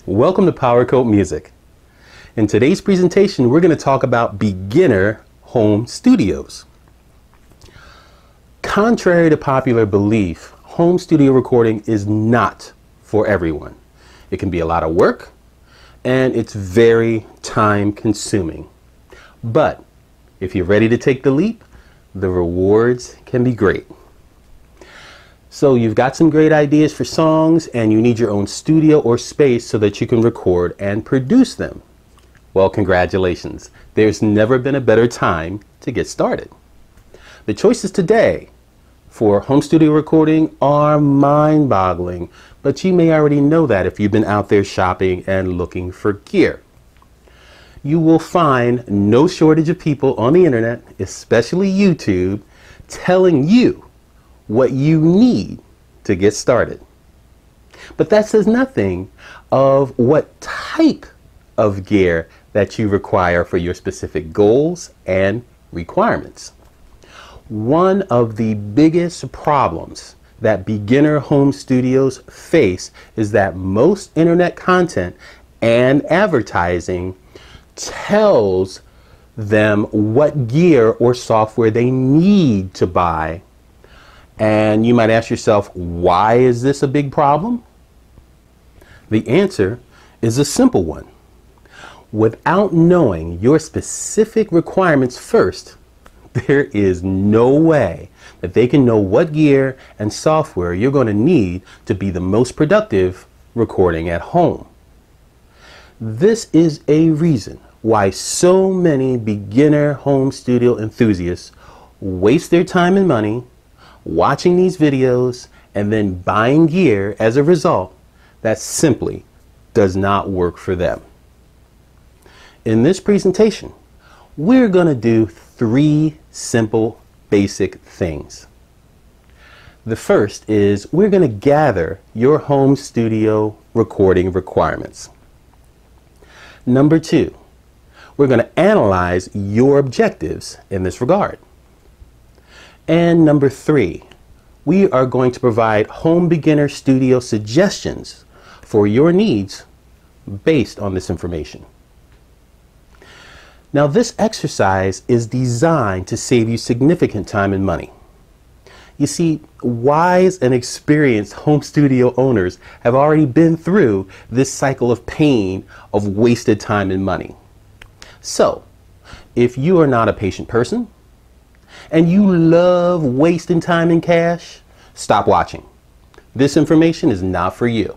Welcome to Powercoat Music. In today's presentation, we're going to talk about beginner home studios. Contrary to popular belief, home studio recording is not for everyone. It can be a lot of work and it's very time consuming. But if you're ready to take the leap, the rewards can be great. So you've got some great ideas for songs and you need your own studio or space so that you can record and produce them. Well, congratulations. There's never been a better time to get started. The choices today for home studio recording are mind-boggling, but you may already know that if you've been out there shopping and looking for gear. You will find no shortage of people on the internet, especially YouTube, telling you what you need to get started. But that says nothing of what type of gear that you require for your specific goals and requirements. One of the biggest problems that beginner home studios face is that most internet content and advertising tells them what gear or software they need to buy. And you might ask yourself, why is this a big problem? The answer is a simple one. Without knowing your specific requirements first, there is no way that they can know what gear and software you're going to need to be the most productive recording at home. This is a reason why so many beginner home studio enthusiasts waste their time and money watching these videos and then buying gear as a result that simply does not work for them. In this presentation, we're going to do 3 simple basic things. The first is we're going to gather your home studio recording requirements. Number 2, we're going to analyze your objectives in this regard. And number 3, we are going to provide home beginner studio suggestions for your needs based on this information. Now, this exercise is designed to save you significant time and money. You see, wise and experienced home studio owners have already been through this cycle of pain of wasted time and money. So, if you are not a patient person, and you love wasting time and cash, stop watching. This information is not for you.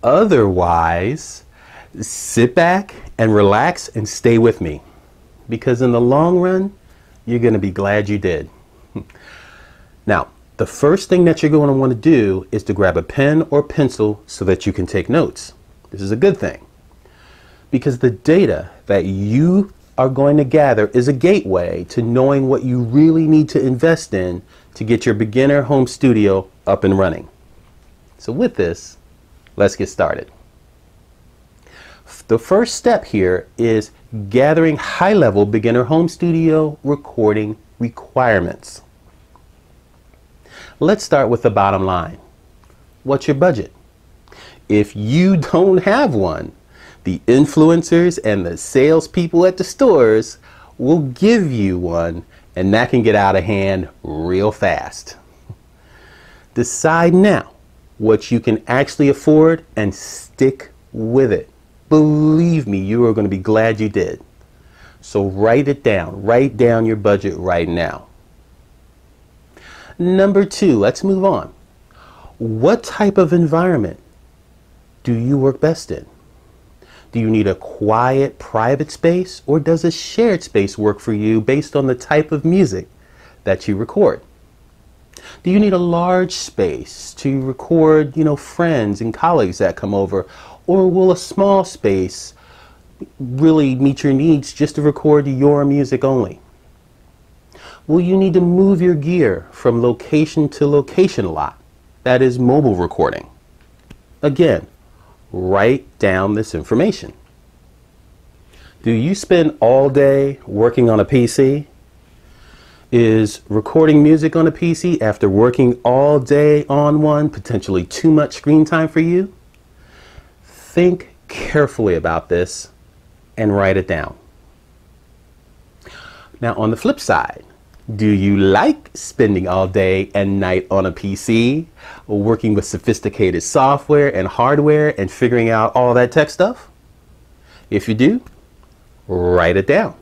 Otherwise, sit back and relax and stay with me, because in the long run, you're going to be glad you did. Now, the first thing that you're going to want to do is to grab a pen or pencil so that you can take notes. This is a good thing, because the data that you are going to gather is a gateway to knowing what you really need to invest in to get your beginner home studio up and running. So with this, let's get started. The first step here is gathering high-level beginner home studio recording requirements. Let's start with the bottom line. What's your budget? If you don't have one, the influencers and the salespeople at the stores will give you one, and that can get out of hand real fast. Decide now what you can actually afford and stick with it. Believe me, you are going to be glad you did. So write it down. Write down your budget right now. Number 2, let's move on. What type of environment do you work best in? Do you need a quiet, private space, or does a shared space work for you based on the type of music that you record? Do you need a large space to record, friends and colleagues that come over, or will a small space really meet your needs just to record your music only? Will you need to move your gear from location to location a lot? That is mobile recording. Again, write down this information. Do you spend all day working on a PC? Is recording music on a PC after working all day on one potentially too much screen time for you? think carefully about this and write it down. Now, on the flip side, do you like spending all day and night on a PC, working with sophisticated software and hardware and figuring out all that tech stuff? If you do, write it down.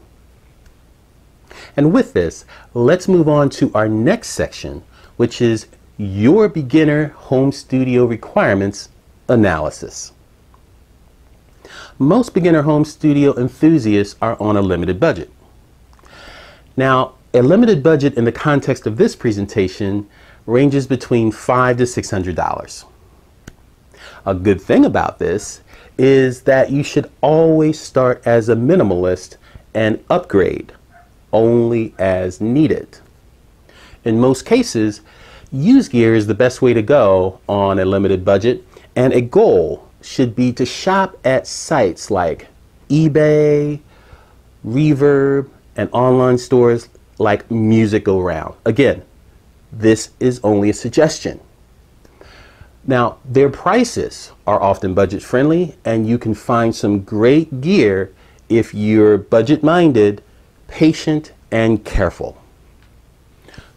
And with this, let's move on to our next section, which is your beginner home studio requirements analysis. Most beginner home studio enthusiasts are on a limited budget. Now, a limited budget in the context of this presentation ranges between $500 to $600. A good thing about this is that you should always start as a minimalist and upgrade only as needed. In most cases, used gear is the best way to go on a limited budget, and a goal should be to shop at sites like eBay, Reverb, and online stores like Music Go Round. Again, this is only a suggestion. Now, their prices are often budget friendly, and you can find some great gear if you're budget minded, patient, and careful.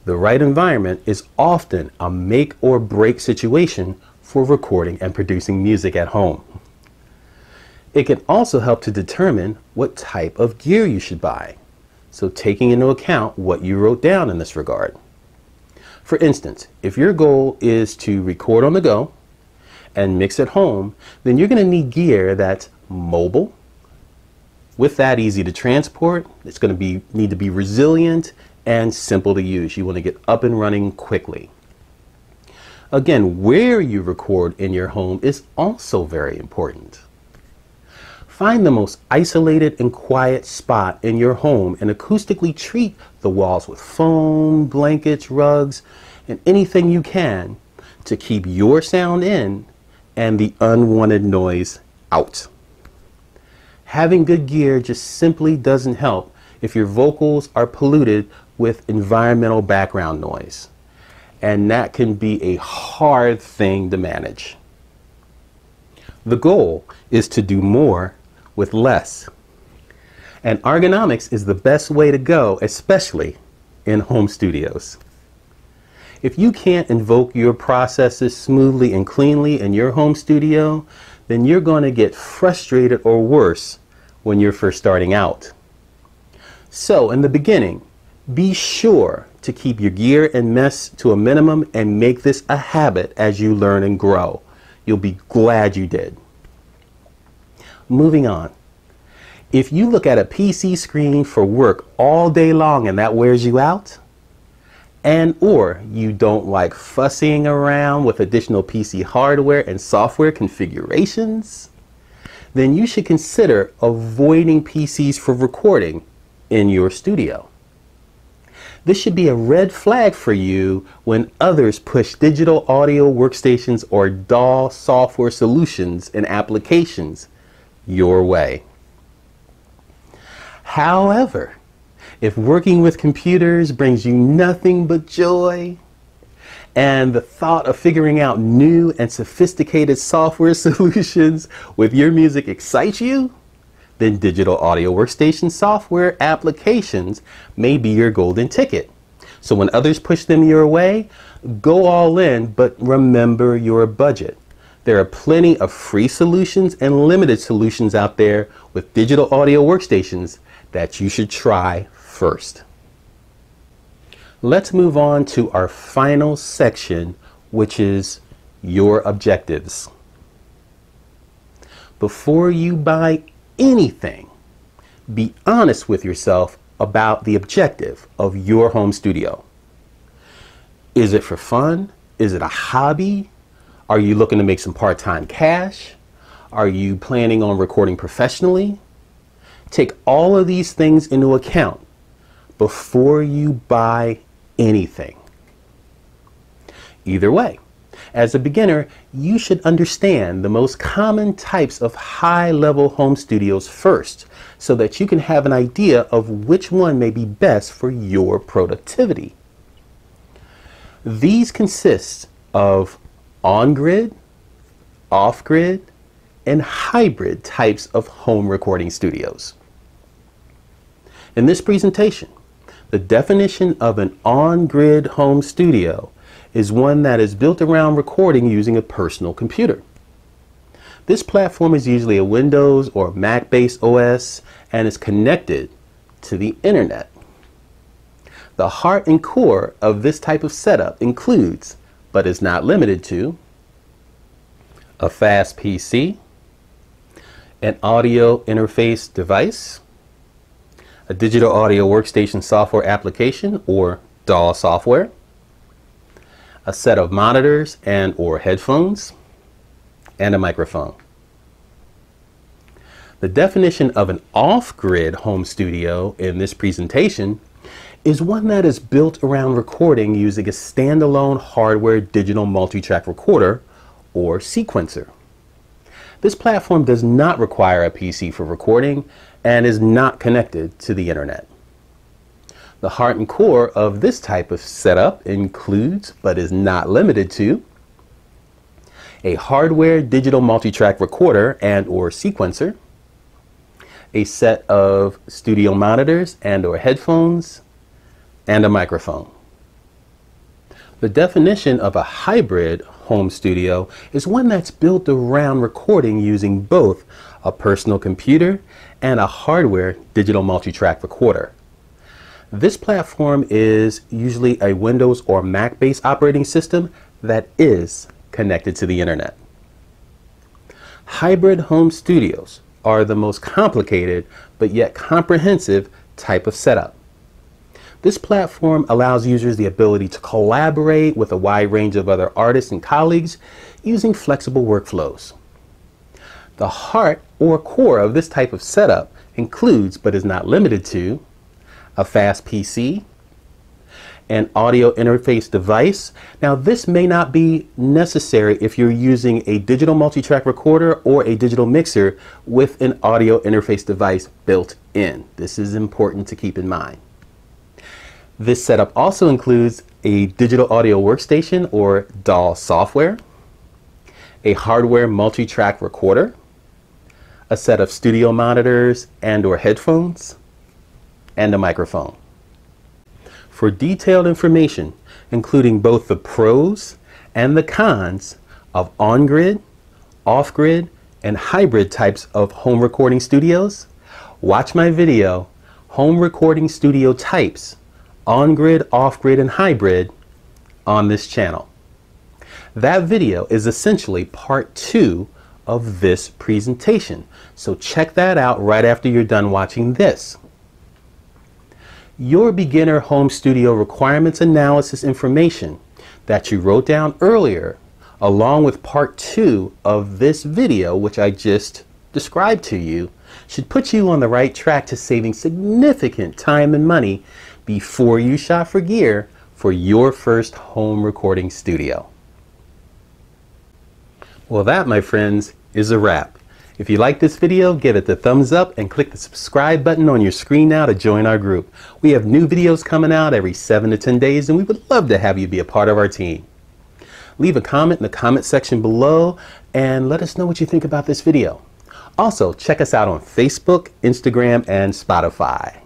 The right environment is often a make or break situation for recording and producing music at home. It can also help to determine what type of gear you should buy, so taking into account what you wrote down in this regard. For instance, if your goal is to record on the go and mix at home, then you're going to need gear that's mobile, with that easy to transport. It's going to need to be resilient and simple to use. You want to get up and running quickly. Again, where you record in your home is also very important. Find the most isolated and quiet spot in your home and acoustically treat the walls with foam, blankets, rugs, and anything you can to keep your sound in and the unwanted noise out. Having good gear just simply doesn't help if your vocals are polluted with environmental background noise, and that can be a hard thing to manage. The goal is to do more with less, and ergonomics is the best way to go, especially in home studios. If you can't invoke your processes smoothly and cleanly in your home studio, then you're going to get frustrated or worse when you're first starting out. So in the beginning, be sure to keep your gear and mess to a minimum and make this a habit as you learn and grow. You'll be glad you did. Moving on. If you look at a PC screen for work all day long and that wears you out, or you don't like fussing around with additional PC hardware and software configurations, then you should consider avoiding PCs for recording in your studio. This should be a red flag for you when others push digital audio workstations or DAW software solutions and applications your way. However, if working with computers brings you nothing but joy, and the thought of figuring out new and sophisticated software solutions with your music excites you, then digital audio workstation software applications may be your golden ticket. So when others push them your way, go all in, but remember your budget. There are plenty of free solutions and limited solutions out there with digital audio workstations that you should try first. Let's move on to our final section, which is your objectives. Before you buy anything, be honest with yourself about the objective of your home studio. Is it for fun? Is it a hobby? Are you looking to make some part-time cash? Are you planning on recording professionally? Take all of these things into account before you buy anything. Either way, as a beginner, you should understand the most common types of high-level home studios first, so that you can have an idea of which one may be best for your productivity. These consist of on-grid, off-grid, and hybrid types of home recording studios. In this presentation, the definition of an on-grid home studio is one that is built around recording using a personal computer. This platform is usually a Windows or Mac-based OS and is connected to the internet. The heart and core of this type of setup includes, but is not limited to, a fast PC, an audio interface device, a digital audio workstation software application or DAW software, a set of monitors and or headphones, and a microphone. The definition of an off-grid home studio in this presentation is one that is built around recording using a standalone hardware digital multi-track recorder or sequencer. This platform does not require a PC for recording and is not connected to the internet. The heart and core of this type of setup includes, but is not limited to, a hardware digital multi-track recorder and or sequencer, a set of studio monitors and or headphones, and a microphone. The definition of a hybrid home studio is one that's built around recording using both a personal computer and a hardware digital multi-track recorder. This platform is usually a Windows or Mac-based operating system that is connected to the internet. Hybrid home studios are the most complicated but yet comprehensive type of setup. This platform allows users the ability to collaborate with a wide range of other artists and colleagues using flexible workflows. The heart or core of this type of setup includes, but is not limited to, a fast PC, an audio interface device. Now, this may not be necessary if you're using a digital multi-track recorder or a digital mixer with an audio interface device built in. This is important to keep in mind. This setup also includes a digital audio workstation or DAW software, a hardware multi-track recorder, a set of studio monitors and or headphones, and a microphone. For detailed information, including both the pros and the cons of on-grid, off-grid, and hybrid types of home recording studios, watch my video, Home Recording Studio Types, On-Grid, Off-Grid, and Hybrid, on this channel. That video is essentially part 2 of this presentation, so check that out right after you're done watching this. Your beginner home studio requirements analysis information that you wrote down earlier, along with part 2 of this video, which I just described to you, should put you on the right track to saving significant time and money before you shop for gear for your first home recording studio. Well, that, my friends, is a wrap. If you like this video, give it the thumbs up and click the subscribe button on your screen now to join our group. We have new videos coming out every 7 to 10 days, and we would love to have you be a part of our team. Leave a comment in the comment section below and let us know what you think about this video. Also, check us out on Facebook, Instagram, and Spotify.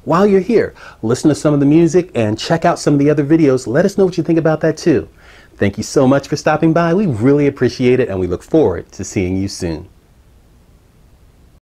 While you're here, listen to some of the music and check out some of the other videos. Let us know what you think about that too. Thank you so much for stopping by. We really appreciate it, and we look forward to seeing you soon.